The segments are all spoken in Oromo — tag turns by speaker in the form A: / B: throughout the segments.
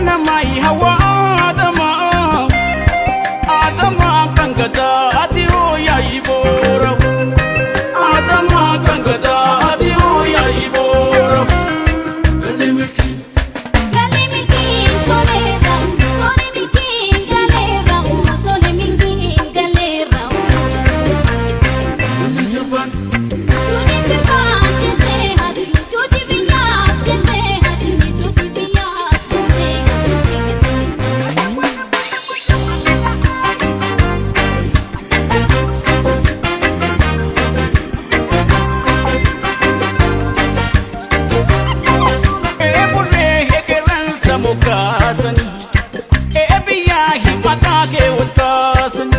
A: Adana mai hawa Adama kangada ati hoya iboro Adama kangada ati hoya iboro Galimiki
B: galera tole mingi galera
A: Unisepan
B: chete hadi tuti biya chete hadi tuti biya chete
A: Ebure hegeran samukasan Ebiya himatake wulkasan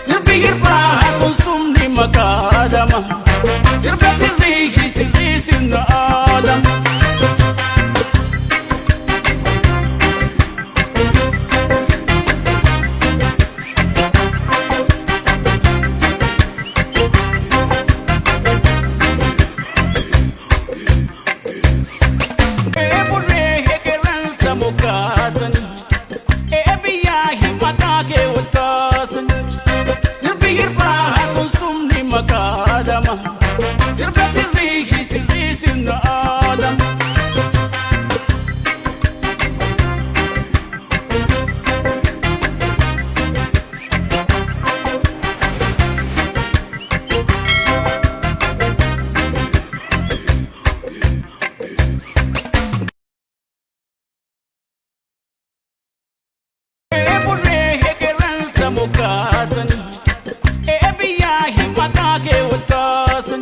A: Sirbihir bahasun sumni makadama Sirbati zihi sinna adam Ebure hegeran samukasan Ebiya himatake wulkasan Sirbihir bahasun sumni makadama Sirbati zihi sinna adam Ebure hegeran samukasan Ebiya himatake wulkasan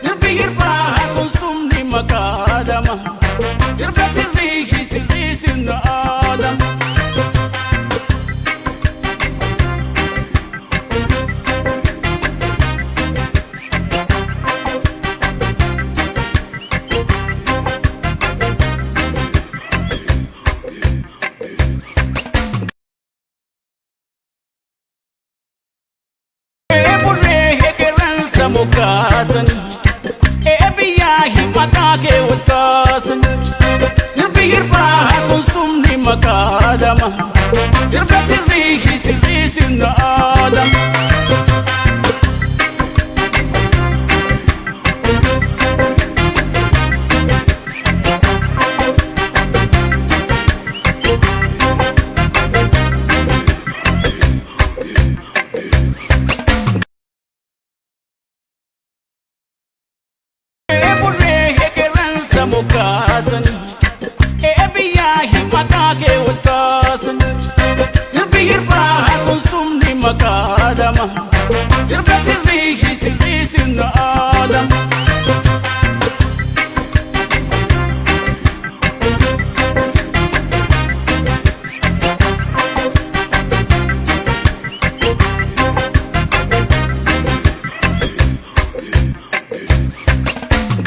A: Sirbihir bahasun sumni makadama Sirbati zihi sinna adam Ebure hegeran samukasan Ebiya himatake wulkasan Sirbihir bahasun sumni makadama Sirbati zihi sinna adam Ebure hegeran samukasan Ebiya himatake wulkasan Sirbihir bahasun sumni makadama Sirbati zihi sinna adam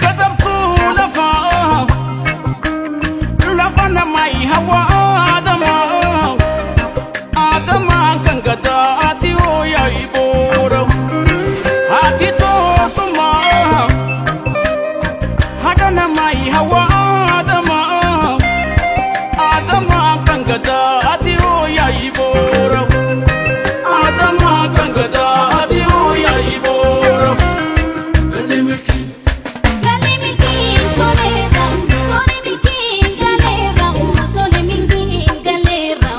A: Kadabtu lafa na mai hawa Adama kangada ati hoya iboro Ati to suma Adana mai hawa Adama kangada ati hoya iboro Adama kangada ati hoya iboro Galimiki
B: galera tole mingi galera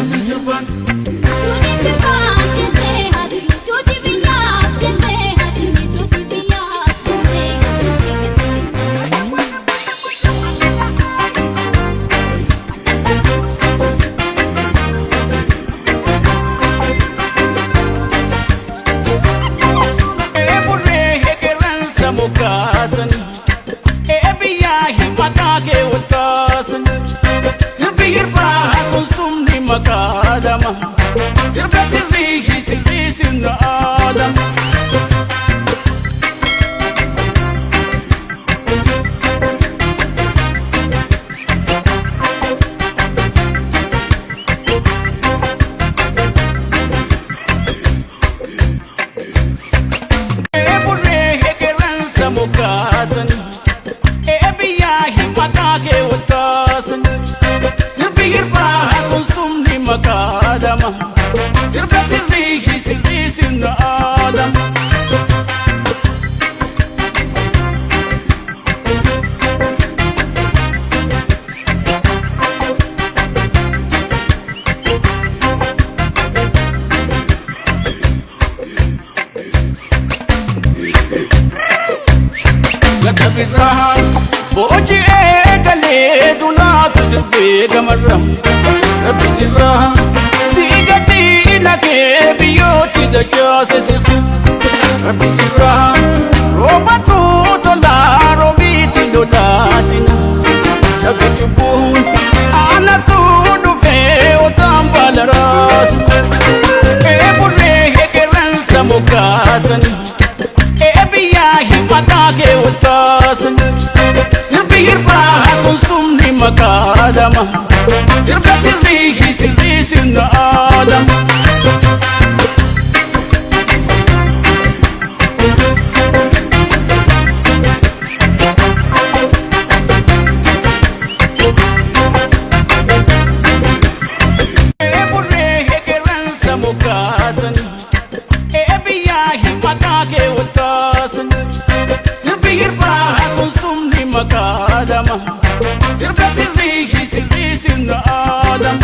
A: Unisepan
B: chete hadi tuti biya chete hadi tuti biya chete
A: Ebure hegeran samukasan Ebiya himatake wulkasan Sirbihir bahasun sumni makadama Sirbati zihi sinna adam Ebure hegeran samukasan Ebiya himatake shamarra rabbi sirra digati nake biyoti da chaasesisu rabbi sirra robatu tola robiti lolasina chakachubun anatu dufe otambalarasu eburre hekeran samukasan ebiya himatake utasan Sirpihir prahasun sumni makadama Sirkat sirri sinna adam Eburre hekeran samukasan Ebiya himatake utasan Sirpihir prahasun sumni makadama Sirkat sirri sinna adam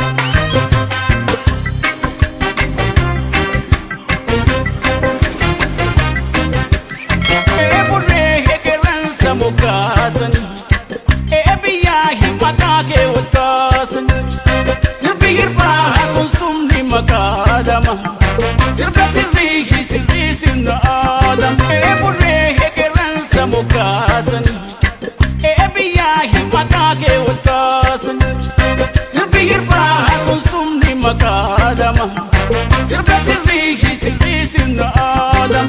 A: Eburre hekeran samukasan Ebiya himatake utasan Sirpihir prahasun sumni makadama Sirkat sirri sinna adam Eburre hekeran samukasan Ebiya himatake utasan Sirpihir prahasun sumni makadama Sirkat sirri sinna adam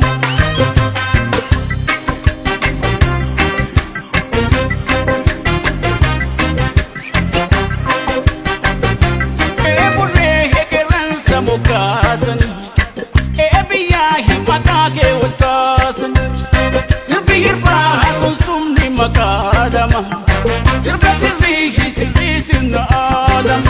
A: Eburre hekeran samukasan Ebiya himatake utasan Sirpihir prahasun sumni makadama Sirkat sirri sinna adam